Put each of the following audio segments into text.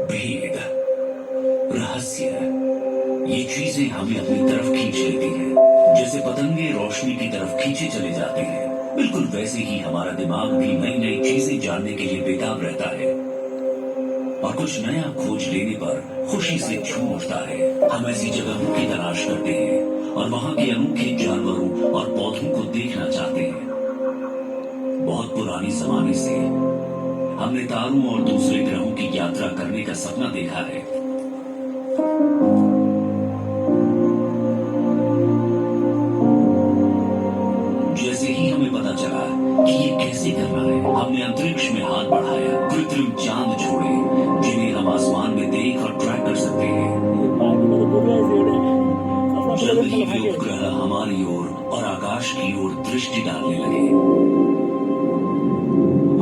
भेद, रहस्य, ये चीजें हमें अपनी तरफ खींच लेती हैं। जैसे पतंगे रोशनी की तरफ खींचे चले जाते हैं, बिल्कुल वैसे ही हमारा दिमाग भी नई नई चीजें जानने के लिए बेताब रहता है और कुछ नया खोज लेने पर खुशी से झूम उठता है। हम ऐसी जगहों की तलाश करते हैं और वहां के अनोखे जानवरों और पौधों को देखना चाहते हैं। बहुत पुराने जमाने से हमने तारों और दूसरे ग्रहों की यात्रा करने का सपना देखा है। जैसे ही हमें पता चला कि ये कैसे करना है, हमने अंतरिक्ष में हाथ बढ़ाया, कृत्रिम चांद छोड़े जिन्हें हम आसमान में देख और ट्रैक कर सकते हैं। जल्द ही वे उपग्रह हमारी ओर और आकाश की ओर दृष्टि डालने लगे।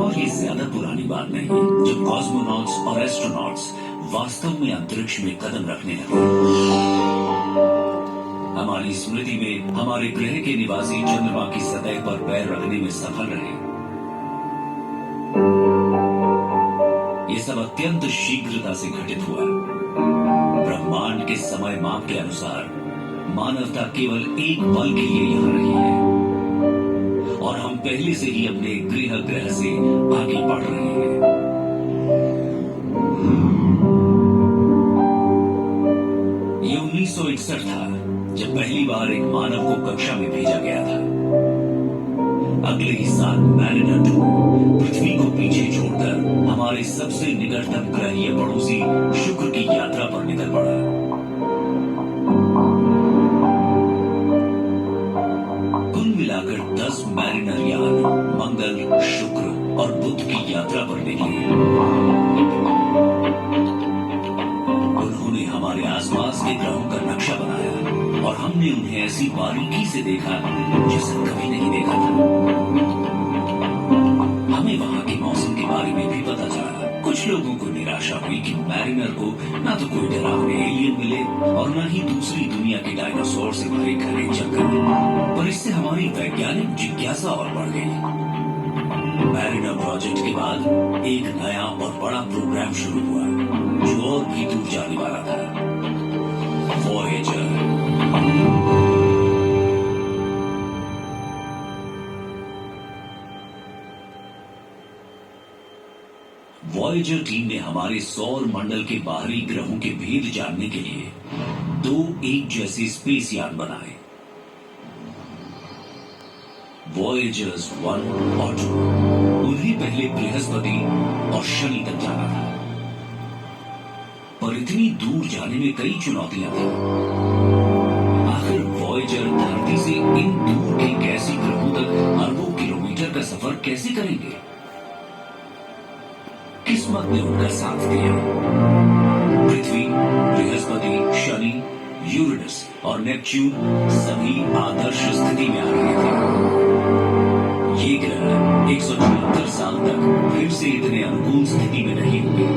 और ये ज्यादा पुरानी बात नहीं, जब कॉस्मोनॉट्स और एस्ट्रोनॉट्स वास्तव में अंतरिक्ष में कदम रखने लगे। हमारी स्मृति में हमारे ग्रह के निवासी चंद्रमा की सतह पर पैर रखने में सफल रहे। ये सब अत्यंत शीघ्रता से घटित हुआ। ब्रह्मांड के समय माप के अनुसार मानवता केवल एक पल के लिए यहां रही है और हम पहले से ही अपने ग्रह से आगे बढ़ रहे हैं। ये 1961 था जब पहली बार एक मानव को कक्षा में भेजा गया था। अगले ही साल मैरिनर 2 पृथ्वी को पीछे छोड़कर हमारे सबसे निकटतम ग्रहीय पड़ोसी शुक्र की यात्रा पर निकल पड़ा। कुल मिलाकर 10 मैरिनर यान मंगल, शुक्र और बुध की यात्रा पर निकले। उन्होंने हमारे आसपास के ग्रहों का नक्शा बनाया और हमने उन्हें ऐसी बारीकी से देखा जैसे कभी नहीं देखा था। हमें वहां के मौसम के बारे में भी पता चला। कुछ लोगों को निराशा हुई कि मैरिनर को ना तो कोई डरावने एलियन मिले और न ही दूसरी दुनिया के डायनासोर से भरे घने जंगल, पर इससे हमारी वैज्ञानिक जिज्ञासा और बढ़ गई। मैरिनर प्रोजेक्ट के बाद एक नया और बड़ा प्रोग्राम शुरू हुआ जो और भी दूर जाने वाला था, वॉयेजर। वॉयेजर टीम ने हमारे सौर मंडल के बाहरी ग्रहों के भेद जानने के लिए 2 एक जैसे स्पेस यान बनाए, वॉयेजर्स 1 और 2। उन्हें पहले बृहस्पति और शनि तक जाना था, पर इतनी दूर जाने में कई चुनौतियां थी। आखिर वॉयेजर धरती से इन दूर के गैसी ग्रहों तक अरबों किलोमीटर का सफर कैसे करेंगे? किस्मत ने उनका साथ दिया। पृथ्वी, बृहस्पति, शनि, यूरेनस और नेपच्यून सभी आदर्श स्थिति में आ रहे थे। ये ग्रह 174 साल तक फिर से इतने अनुकूल स्थिति में नहीं होंगे।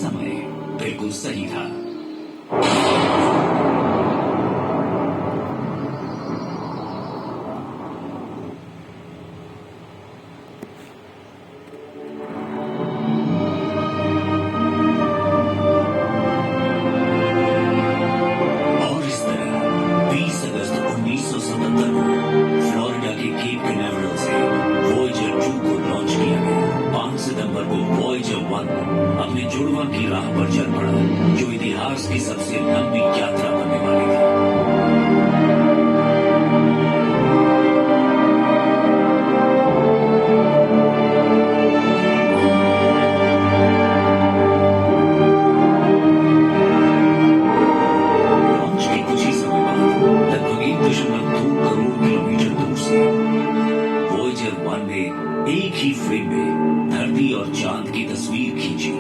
समय बिल्कुल सही था। अपने जुड़वा की राह पर चल पड़ा, जो इतिहास की सबसे लंबी यात्रा बनने वाली थी। लॉन्च के कुछ ही समय बाद लगभग 1.2 करोड़ किलोमीटर दूर से वॉयेजर 1 ने एक ही फ्रेम में धरती और चांद की तस्वीर खींची।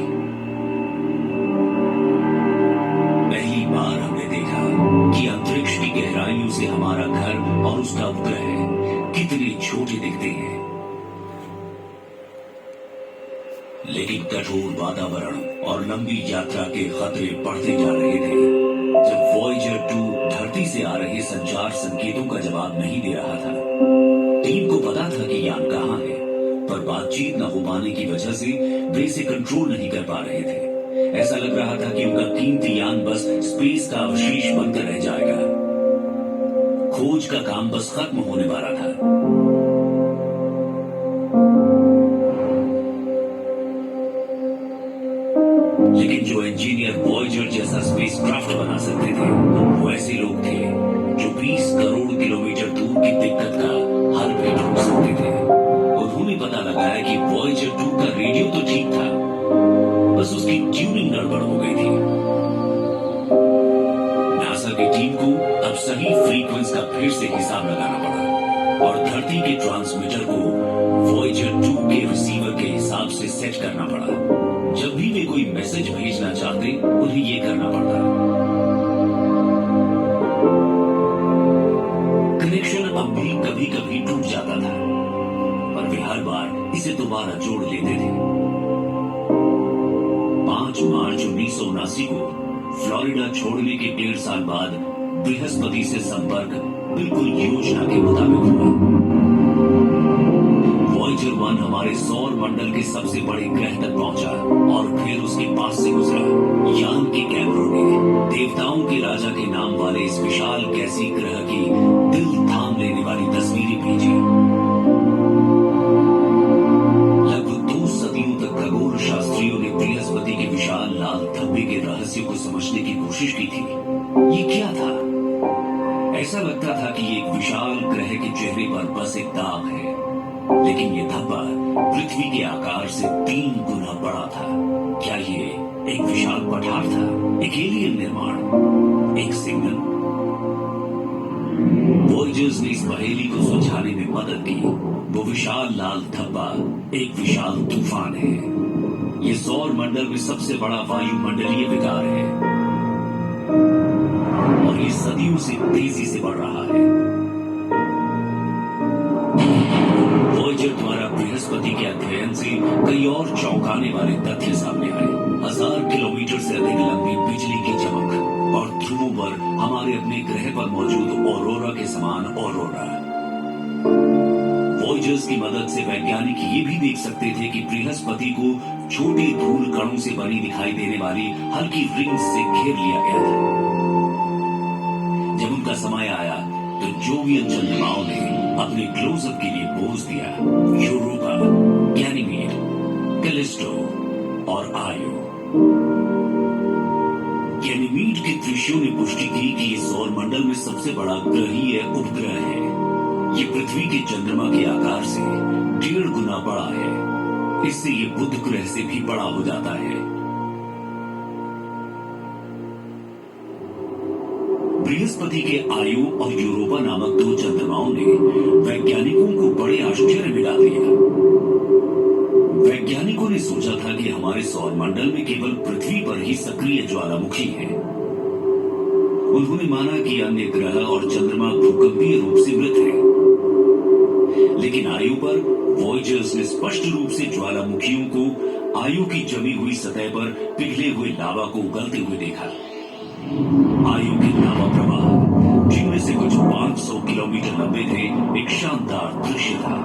पहली बार हमने देखा कि अंतरिक्ष की गहराइयों से हमारा घर और उसका उपग्रह कितने छोटे दिखते हैं। लेकिन कठोर वातावरण और लंबी यात्रा के खतरे बढ़ते जा रहे थे। जब वॉयेजर 2 धरती से आ रहे संचार संकेतों का जवाब नहीं दे रहा था, टीम को पता था कि यान कहां है, पर बातचीत न हो पाने की वजह से वे इसे कंट्रोल नहीं कर पा रहे थे। ऐसा लग रहा था कि उनका कीमती यान बस स्पेस का अवशेष बनकर रह जाएगा। खोज का काम बस खत्म होने वाला था। लेकिन जो इंजीनियर वॉयेजर जैसा स्पेसक्राफ्ट बना सकते थे, वो ऐसे लोग थे जो 20 करोड़ किलोमीटर दूर की दिक्कत का हल भी ढूंढ सकते थे। उन्होंने पता लगाया कि वॉयेजर 2 का रेडियो तो ठीक था, बस उसकी ट्यूनिंग गड़बड़ हो गई थी। नासा की टीम को अब सही फ्रीक्वेंस का फिर से हिसाब लगाना पड़ा और धरती के ट्रांसमीटर को वॉयेजर 2 के रिसीवर के हिसाब से सेट करना पड़ा। जब भी वे कोई मैसेज भेजना चाहते, उन्हें यह करना पड़ता। कनेक्शन अब भी कभी कभी टूट जाता था, पर वे हर बार इसे दोबारा जोड़ लेते थे। 5 मार्च 1979 को फ्लोरिडा छोड़ने के 1.5 साल बाद बृहस्पति से संपर्क बिल्कुल योजना के मुताबिक हुआ। वॉयेजर 1 हमारे सौर मंडल के सबसे बड़े ग्रह तक पहुंचा और फिर उसके पास से गुजरा। यान के कैमरों ने देवताओं के राजा के नाम वाले इस विशाल गैसीय ग्रह की दिल थाम लेने वाली तस्वीरें भेजी। लगभग 2 सदियों तक खगोल शास्त्रियों ने बृहस्पति के विशाल लाल धब्बे के रहस्य को समझने की कोशिश की थी। ये क्या था? ऐसा लगता था कि एक विशाल ग्रह के चेहरे पर बस एक दाग है, लेकिन ये धब्बा पृथ्वी के आकार से 3 गुना बड़ा था। क्या ये एक विशाल पठार था? एक एलियन निर्माण? एक सिग्नल? वॉयेजर्स ने इस पहेली को सुलझाने में मदद की। वो विशाल लाल धब्बा एक विशाल तूफान है। ये सौर मंडल में सबसे बड़ा वायुमंडलीय विकार है और ये सदियों से तेजी से बढ़ रहा है। वॉयेजर द्वारा बृहस्पति के अध्ययन से कई और चौंकाने वाले तथ्य सामने आए। 1000 किलोमीटर से अधिक लंबी बिजली की चमक और ध्रुवों पर हमारे अपने ग्रह पर मौजूद ऑरोरा के समान ऑरोरा। वॉयेजर्स की मदद से वैज्ञानिक ये भी देख सकते थे कि बृहस्पति को छोटे धूल कणों से बनी दिखाई देने वाली हल्की रिंग्स से घेर लिया गया था। जब उनका समय आया तो जोवियन चंद्रमाओं ने अपने क्लोजअप के लिए पोज दिया। यूरोपा, गैनीमेड, कैलिस्टो और आयो। गैनीमेड के दृश्यों ने पुष्टि की कि ये सौर मंडल में सबसे बड़ा ग्रहीय उपग्रह है। ये पृथ्वी के चंद्रमा के आकार से 1.5 गुना बड़ा है। इससे ये बुध ग्रह से भी बड़ा हो जाता है। बृहस्पति के आयो और यूरोपा नामक 2 चंद्रमाओं ने वैज्ञानिकों को बड़े आश्चर्य में डाल दिया। वैज्ञानिकों ने सोचा था कि हमारे सौर मंडल में केवल पृथ्वी पर ही सक्रिय ज्वालामुखी है। उन्होंने माना कि अन्य ग्रह और चंद्रमा भूकंपीय रूप से मृत है, लेकिन आयो पर वॉयेजर्स ने स्पष्ट रूप से ज्वालामुखियों को आयो की जमी हुई सतह पर पिघले हुए लावा को उगलते हुए देखा। आयो के लावा प्रवाह, जिनमें से कुछ 500 किलोमीटर लंबे थे, एक शानदार दृश्य था।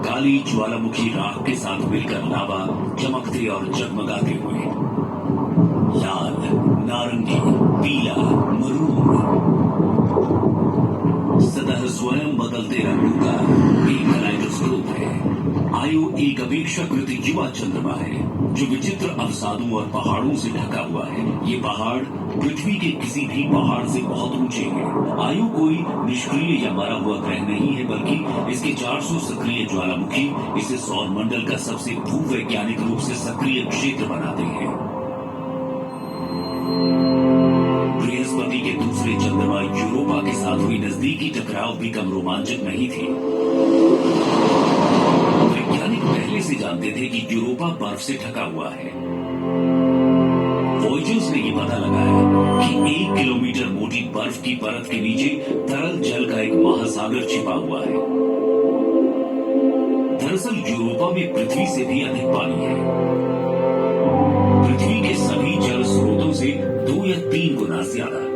काली ज्वालामुखी राख के साथ मिलकर लावा चमकते और जगमगाते हुए लाल, नारंगी, पीला, मरून, सतह स्वयं बदलते रंगों का एक कलाइडोस्कोप है। आयो एक अपेक्षाकृत युवा चंद्रमा है जो विचित्र अवसादों और पहाड़ों से ढका हुआ है। ये पहाड़ पृथ्वी के किसी भी पहाड़ से बहुत ऊंचे हैं। आयो कोई निष्क्रिय या मरा हुआ ग्रह नहीं है, बल्कि इसके 400 सक्रिय ज्वालामुखी इसे सौर मंडल का सबसे भूवैज्ञानिक रूप से सक्रिय क्षेत्र बनाते हैं। बृहस्पति के दूसरे चंद्रमा यूरोपा के साथ हुई नजदीकी टकराव भी कम रोमांचक नहीं थी। वैज्ञानिक पहले से जानते थे कि यूरोपा बर्फ से ढका हुआ है। वॉयेजर्स ने यह पता लगाया कि 1 किलोमीटर मोटी बर्फ की परत के नीचे तरल जल का एक महासागर छिपा हुआ है। दरअसल यूरोपा में पृथ्वी से भी अधिक पानी है। पृथ्वी के सभी जल स्रोतों से 2 या 3 गुना ज्यादा।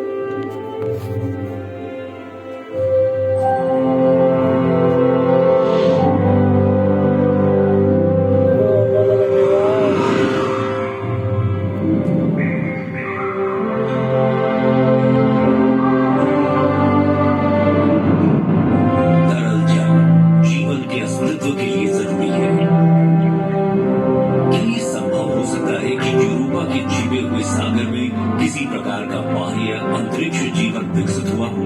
है कि यूरोपा के छिपे हुए सागर में किसी प्रकार का बाह्य अंतरिक्ष जीवन विकसित हुआ हो।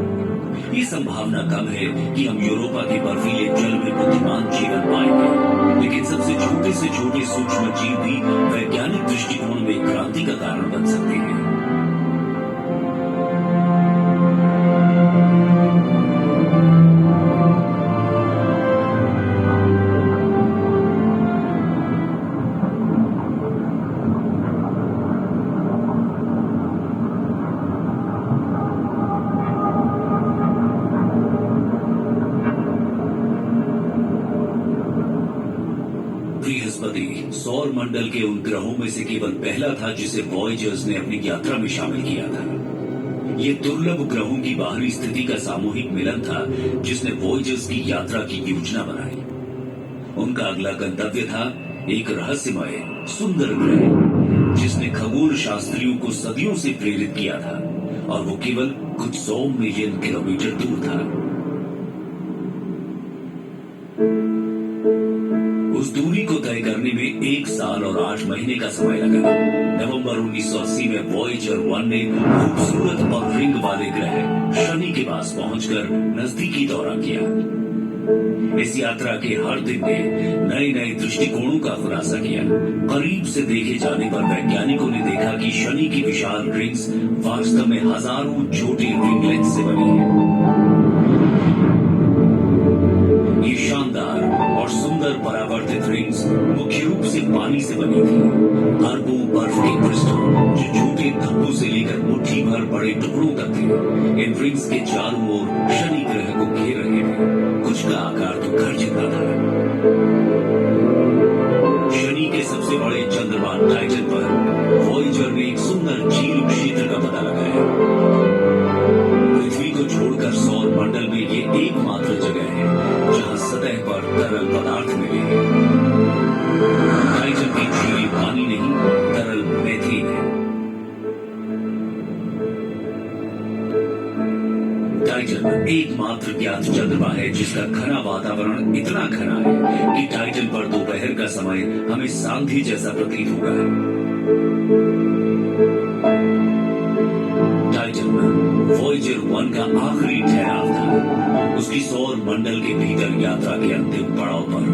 ये संभावना कम है कि हम यूरोपा के बर्फीले जल में बुद्धिमान जीवन पाएंगे, लेकिन सबसे छोटे से छोटे सूक्ष्म जीव भी वैज्ञानिक दृष्टिकोण में क्रांति का कारण बन सकते हैं। बृहस्पति सौर मंडल के उन ग्रहों में से केवल पहला था जिसे वॉयजर्स ने अपनी यात्रा में शामिल किया था। ये दुर्लभ ग्रहों की बाहरी स्थिति का सामूहिक मिलन था जिसने वॉयजर्स की यात्रा की योजना बनाई। उनका अगला गंतव्य था एक रहस्यमय सुंदर ग्रह जिसने खगोल शास्त्रियों को सदियों से प्रेरित किया था, और वो केवल कुछ 100 मिलियन किलोमीटर दूर था। उस दूरी को तय करने में 1 साल और 8 महीने का समय लगा। नवंबर 1980 में वॉयेजर 1 ने खूबसूरत और रिंग वाले ग्रह शनि के पास पहुंचकर नजदीकी दौरा किया। इस यात्रा के हर दिन ने नए नए दृष्टिकोणों का खुलासा किया। करीब से देखे जाने पर वैज्ञानिकों ने देखा कि शनि की विशाल रिंग्स वास्तव में हजारों छोटे रिंगलेट्स से बनी है। ये शानदार और सुंदर परावर्तित रिंग्स मुख्य रूप से पानी से बनी थी। अरबों बर्फ के क्रिस्टल जो छोटे धब्बों से लेकर मुट्ठी भर बड़े टुकड़ों तक थे, इन रिंग्स के चारों ओर शनि ग्रह को घेर रहे थे। कुछ का आकार तो घर जितना था। शनि के सबसे बड़े चंद्रमा टाइटन पर वॉयेजर ने एक सुंदर झील क्षेत्र का पता लगाया। पृथ्वी को छोड़कर सौर मंडल में ये एकमात्र जगह है जहां सतह पर तरल पदार्थ मिले हैं। टाइटन की झील पानी नहीं, तरल मेथेन है। टाइटन एकमात्र ज्ञात चंद्रमा है जिसका घना वातावरण इतना घना है कि टाइटन पर दोपहर का समय हमें सांध्य जैसा प्रतीत होगा। टाइटन वॉयेजर 1 का आखिरी ठहराव था। उसकी सौर मंडल के भीतर यात्रा के अंतिम पड़ाव पर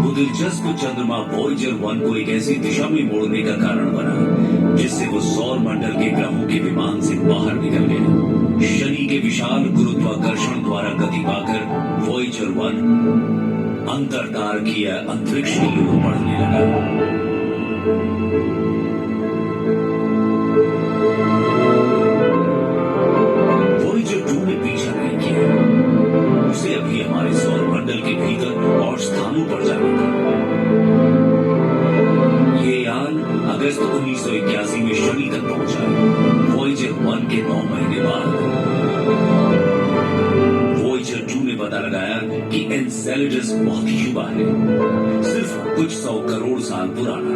वो दिलचस्प चंद्रमा वॉयेजर 1 को एक ऐसी दिशा में मोड़ने का कारण बना जिससे वो सौर मंडल के ग्रहों के विमान से बाहर निकल गया। शनि के विशाल गुरुत्वाकर्षण द्वारा गति पाकर वॉयेजर 1 अंतरतारकीय अंतरिक्ष की ओर बढ़ने लगा। वॉयेजर 2 ने पीछा नहीं किया। उसे अभी हमारे सौर मंडल के भीतर और स्थानों पर जाना था। ये यान अगस्त 1981 में शनि तक पहुंचा। वॉयेजर 1 के 9 महीने बाद वॉयेजर 2 ने पता लगाया कि एनसेलेडस बहुत युवा है, सिर्फ कुछ 100 करोड़ साल पुराना।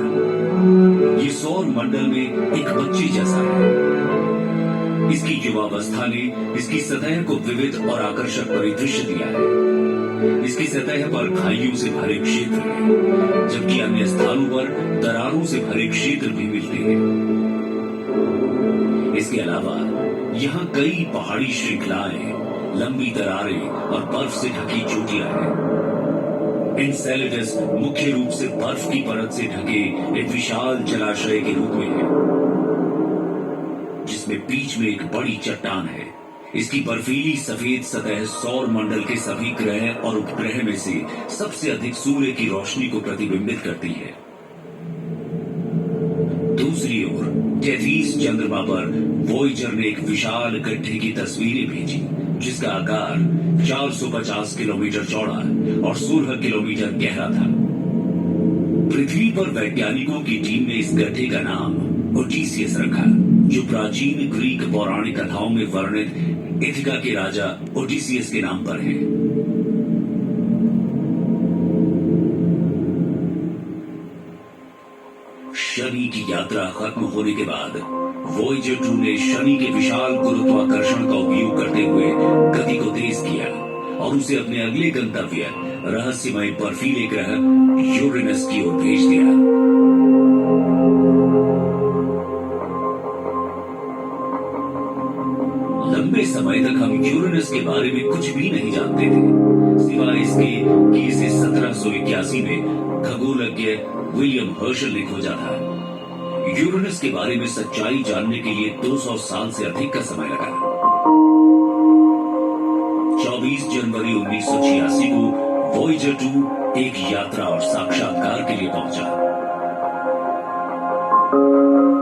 ये सौर मंडल में एक बच्चे जैसा है। इसकी युवावस्था ने इसकी सतह को विविध और आकर्षक परिदृश्य दिया है। इसकी सतह पर खाइयों से भरे क्षेत्र हैं, जबकि अन्य स्थानों पर दरारों से भरे क्षेत्र भी मिलते हैं। इसके अलावा यहाँ कई पहाड़ी श्रृंखलाएं, लंबी दरारें और बर्फ से ढकी चोटियां हैं। एनसेलेडस मुख्य रूप से बर्फ की परत से ढके एक विशाल जलाशय के रूप में है, जिसमें बीच में एक बड़ी चट्टान है। इसकी बर्फीली सफेद सतह सौर मंडल के सभी ग्रह और उपग्रह में से सबसे अधिक सूर्य की रोशनी को प्रतिबिंबित करती है। दूसरी ओर टेथीस चंद्रमा पर वॉयेजर ने एक विशाल गड्ढे की तस्वीरें भेजी जिसका आकार 450 किलोमीटर चौड़ा और 16 किलोमीटर गहरा था। पृथ्वी पर वैज्ञानिकों की टीम ने इस गड्ढे का नाम ओडिसियस रखा, जो प्राचीन ग्रीक पौराणिक कथाओं में वर्णित इथिका के राजा ओडिसियस के नाम पर है। शनि की यात्रा खत्म होने के बाद वॉयेजर 2 ने शनि के विशाल गुरुत्वाकर्षण का उपयोग करते हुए गति को तेज किया और उसे अपने अगले गंतव्य रहस्यमय बर्फीले ग्रह यूरेनस की ओर भेज दिया। लंबे समय तक हम यूरेनस के बारे में कुछ भी नहीं जानते थे, सिवाय इसके कि इसे 1781 में खगोलज्ञ विलियम हर्शल ने खोजा था। यूरेनस के बारे में सच्चाई जानने के लिए 200 साल से अधिक का समय लगा। 24 जनवरी 1986 को वॉयेजर 2 एक यात्रा और साक्षात्कार के लिए पहुंचा।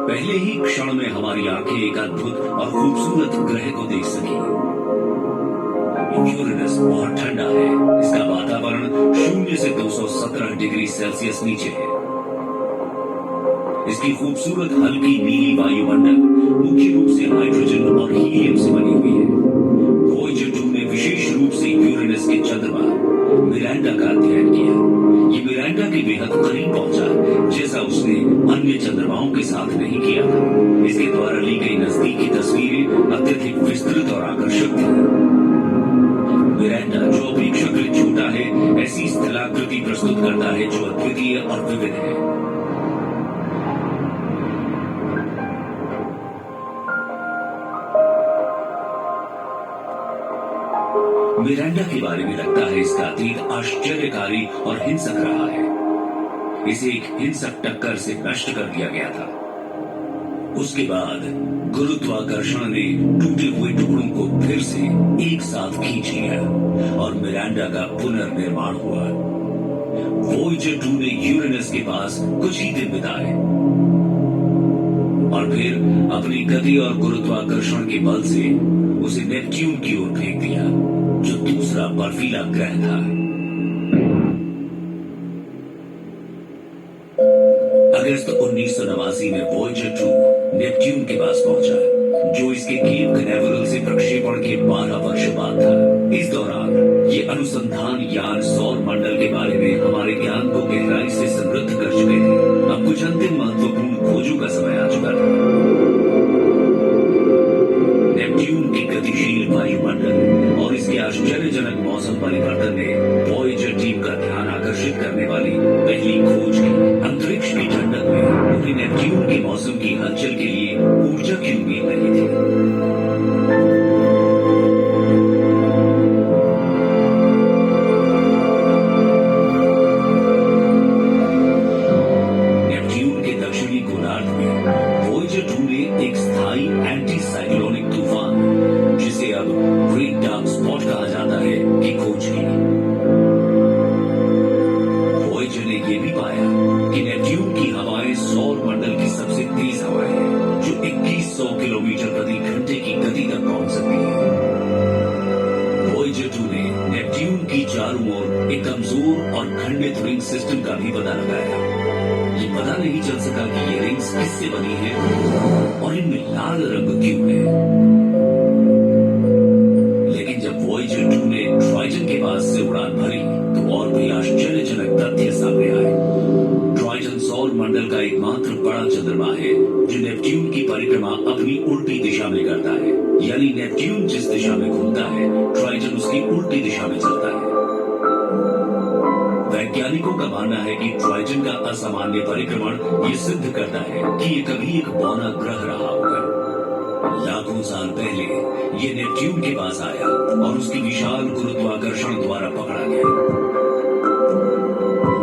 पहले ही क्षण में हमारी आंखें एक अद्भुत और खूबसूरत ग्रह को देख सकी। यूरेनस बहुत ठंडा है, इसका वातावरण 0 से 217 डिग्री सेल्सियस नीचे है। इसकी खूबसूरत हल्की नीली वायुमंडल मुख्य रूप से हाइड्रोजन और हीलियम से बनी हुई है। वॉयेजर 2 ने विशेष रूप से यूरेनस के चंद्रमा मिरांडा का अध्ययन किया। ये मिरांडा के बेहद करीब पहुंचा, जैसा उसने अन्य चंद्रमाओं के साथ नहीं किया था। इसके द्वारा ली गई नजदीकी तस्वीरें अत्यधिक विस्तृत और आकर्षक थी। मिरांडा, जो अपेक्षाकृत छोटा है, ऐसी स्थलाकृति प्रस्तुत करता है जो अद्वितीय और विविध है। मिरांडा के बारे में लगता है इसका अतीत आश्चर्यकारी और हिंसक रहा है। इसे एक हिंसक टक्कर से नष्ट कर दिया गया था। उसके बाद गुरुत्वाकर्षण ने टूटे हुए टुकड़ों को फिर से एक साथ खींच लिया और मिरांडा का पुनर्निर्माण हुआ। वॉयेजर 2 ने यूरेनस के पास कुछ ही दिन बिताए और फिर अपनी गति और गुरुत्वाकर्षण के बल से उसे नेपच्यून की ओर फेंक दिया, जो दूसरा बर्फीला ग्रह था। अगस्त 1989 में वॉयेजर 2 नेपच्यून के पास पहुंचा, जो इसके केप कैनावेरल से प्रक्षेपण के 12 वर्ष बाद था। इस दौरान ये अनुसंधान यान सौर मंडल के बारे में हमारे ज्ञान को गहराई से समृद्ध कर चुके थे। अब कुछ अंतिम महत्वपूर्ण खोजों का समय आ चुका था। नेपच्यून की गतिशील वायुमंडल और इसके आश्चर्यजनक मौसम परिवर्तन ने वॉयेजर टीम का ध्यान आकर्षित करने वाली पहली खोज की। अंतरिक्ष की ठंडक में उन्हें नेपच्यून के मौसम की हलचल के लिए ऊर्जा की उम्मीद नहीं थी। नेपच्यून के दक्षिणी गोलार्ध में वॉयेजर 2 ने एक स्थायी एंटी साइक्लोनिक तूफान, जिसे अब ग्रेट डार्क स्पॉट कहा जाता है, की खोज की। वॉयेजर ने यह भी पाया कि नेपच्यून की हवाएं सौर मंडल की सबसे तेज हवाएं हैं, जो 2100 किलोमीटर प्रति घंटे की गति तक पहुंच सकती है। वॉयेजर 2 ने नेपच्यून की चारों ओर एक कमजोर और खंडित रिंग सिस्टम का भी पता लगाया। ये पता नहीं चल सका कि ये रिंग्स किससे बनी है और इनमें लाल रंग क्यों है। लेकिन जब वॉयेजर 2 ने ट्राइटन के पास से उड़ान भरी, तो और भी आश्चर्यजनक तथ्य सामने आए। ट्राइटन सौर मंडल का एकमात्र बड़ा चंद्रमा है जो नेपच्यून की परिक्रमा अपनी उल्टी दिशा में करता है। यानी नेपच्यून जिस दिशा में घूमता है, ट्राइटन उसकी उल्टी दिशा में चलता है। वैज्ञानिकों का मानना है कि ट्राइटन का असामान्य परिक्रमण ये सिद्ध करता है कि ये कभी एक बौना ग्रह रहा होगा। लाखों साल पहले ये नेपच्यून के पास आया और उसकी विशाल गुरुत्वाकर्षण द्वारा पकड़ा गया।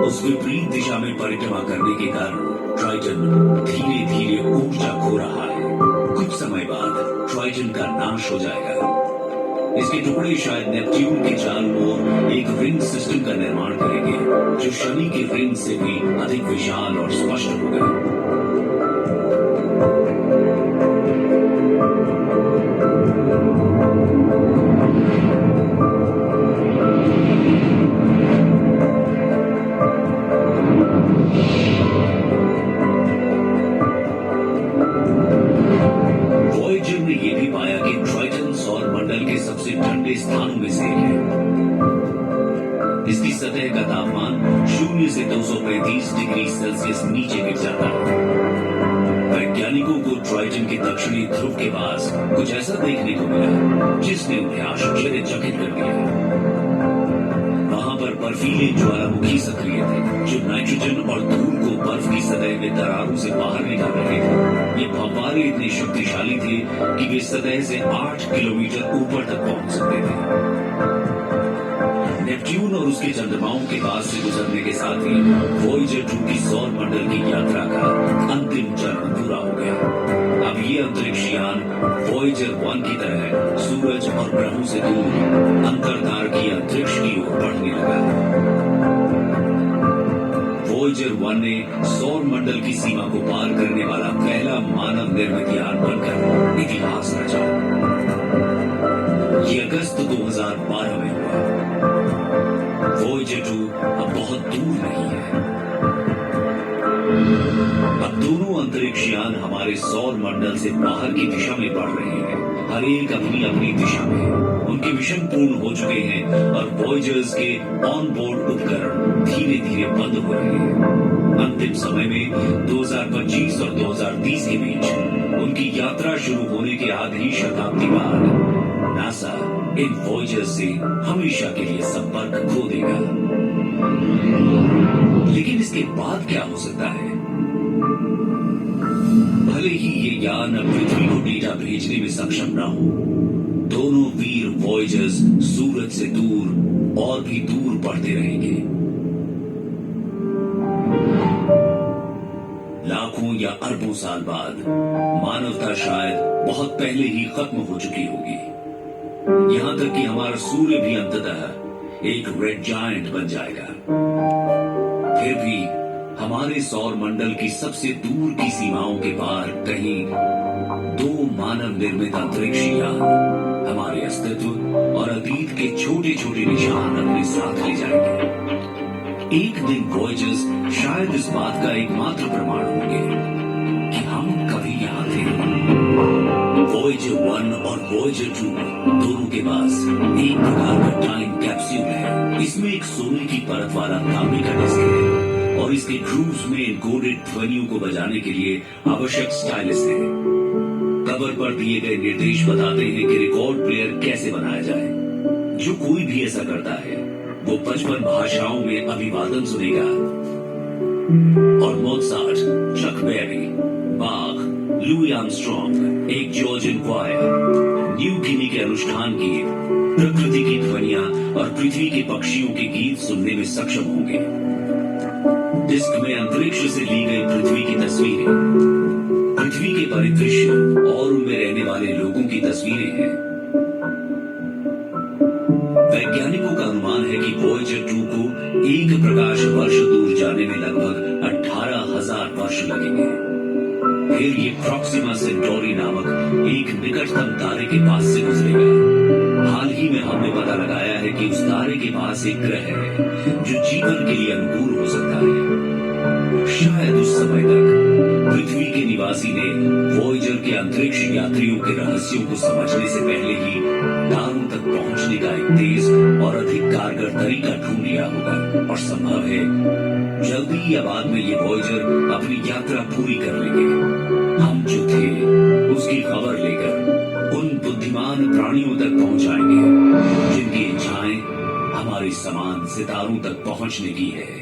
उस विपरीत दिशा में परिक्रमा करने के कारण ट्राइटन धीरे धीरे ऊर्जा खो रहा है। कुछ समय बाद ट्राइटन का नाश हो जाएगा। इसके टुकड़े शायद नेपच्यून के चारों ओर एक रिंग सिस्टम का निर्माण करेंगे, जो शनि के रिंग से भी अधिक विशाल और स्पष्ट होगा। वॉयेजर ने यह भी पाया कि ट्राइटन सौर मंडल के सबसे ठंडे स्थानों में से एक है। इसकी सतह का तापमान 0 से 235 डिग्री सेल्सियस नीचे गिर जाता है। वैज्ञानिकों को ट्राइटन के दक्षिणी ध्रुव के पास कुछ ऐसा देखने को मिला जिसने उन्हें आश्चर्यचकित कर दिया। वहां पर बर्फीले ज्वालामुखी सक्रिय थे, जो नाइट्रोजन और धूल को बर्फ की सतह में दरारों से बाहर निकाल रहे थे। ये भौपाल तारे इतने शक्तिशाली थे कि वे सतह से 8 किलोमीटर ऊपर तक पहुंच सकते थे। नेपच्यून और उसके चंद्रमाओं के पास से गुजरने के साथ ही वॉयेजर 2 की सौर मंडल की यात्रा का अंतिम चरण पूरा हो गया। अब ये अंतरिक्ष यान वॉयेजर 1 की तरह सूरज और ग्रहों से दूर अंतरतार की अंतरिक्ष की ओर बढ़ने लगा। वॉयेजर 1 ने सौर मंडल की सीमा को पार करने वाला पहला मानव निर्मित यान बनकर इतिहास रचा। ये अगस्त 2012 में हुआ। वॉयेजर 2 अब बहुत दूर नहीं है। अब दोनों अंतरिक्ष यान हमारे सौर मंडल से बाहर की दिशा में बढ़ रहे हैं, हर एक अपनी अपनी दिशा में। उनके मिशन पूर्ण हो चुके हैं और वॉयेजर्स के ऑन बोर्ड उपकरण धीरे धीरे बंद हो रहे हैं। अंतिम समय में 2025 और 2030 के बीच उनकी यात्रा शुरू होने के आधी शताब्दी बाद नासा इन वॉयेजर्स से हमेशा के लिए संपर्क खो देगा। लेकिन इसके बाद क्या हो सकता है? भले ही ये यान अब पृथ्वी को डेटा भेजने में सक्षम न हो, दोनों वीर वॉयेजर्स सूरज से दूर और भी दूर बढ़ते रहेंगे। लाखों या अरबों साल बाद मानवता शायद बहुत पहले ही खत्म हो चुकी होगी। यहां तक कि हमारा सूर्य भी अंततः एक रेड जायंट बन जाएगा। फिर भी हमारे सौर मंडल की सबसे दूर की सीमाओं के पार कहीं दो मानव निर्मित अंतरिक्ष यान हमारे अस्तित्व और अतीत के छोटे छोटे निशान अपने साथ ले जाएंगे। एक दिन वॉयेजर्स शायद इस बात का एकमात्र प्रमाण होंगे कि हम कभी यहां थे। वॉयेजर 1 और वॉयेजर 2 दोनों के पास एक प्रकार का टाइम कैप्सूल है। इसमें एक सोने की परत वाला तांबे का डिस्क है और इसके ग्रूव्स में एन्कोडेड ध्वनियों को बजाने के लिए आवश्यक स्टाइलस है। कवर पर दिए गए निर्देश बताते हैं कि रिकॉर्ड प्लेयर कैसे बनाया जाए। जो कोई भी ऐसा करता है वो 55 भाषाओं में अभिवादन सुनेगा और मोत्सार्ट, चक बेरी, बाख, लुई आर्मस्ट्रॉन्ग, एक जॉर्जियन क्वायर, न्यू गिनी के अनुष्ठान गीत, प्रकृति की ध्वनियां और पृथ्वी के पक्षियों के गीत सुनने में सक्षम होंगे। डिस्क में अंतरिक्ष से ली गई पृथ्वी की तस्वीरें, पृथ्वी के परिदृश्य और उनमें रहने वाले लोगों की तस्वीरें हैं। वैज्ञानिकों का अनुमान है कि वॉयेजर 2 को एक प्रकाश वर्ष दूर जाने में लगभग 18,000 वर्ष लगेंगे। फिर ये प्रॉक्सिमा सेंटोरी नामक एक निकटतम तारे के पास से गुजरेगा। हाल ही में हमने पता लगाया है कि उस तारे के पास एक ग्रह है जो जीवन के लिए अनुकूल हो सकता है। शायद उस समय तक पृथ्वी के निवासी ने वॉयेजर के अंतरिक्ष यात्रियों के रहस्यों को समझने से पहले ही तारों तक पहुंचने का एक तेज और अधिक कारगर तरीका ढूंढ लिया होगा। और संभव है जल्दी या बाद में ये वॉयेजर अपनी यात्रा पूरी कर लेंगे। हम जो थे उसकी खबर लेकर उन बुद्धिमान प्राणियों तक पहुंच जाएंगे जिनकी इच्छाएं हमारे समान सितारों तक पहुंचने की है।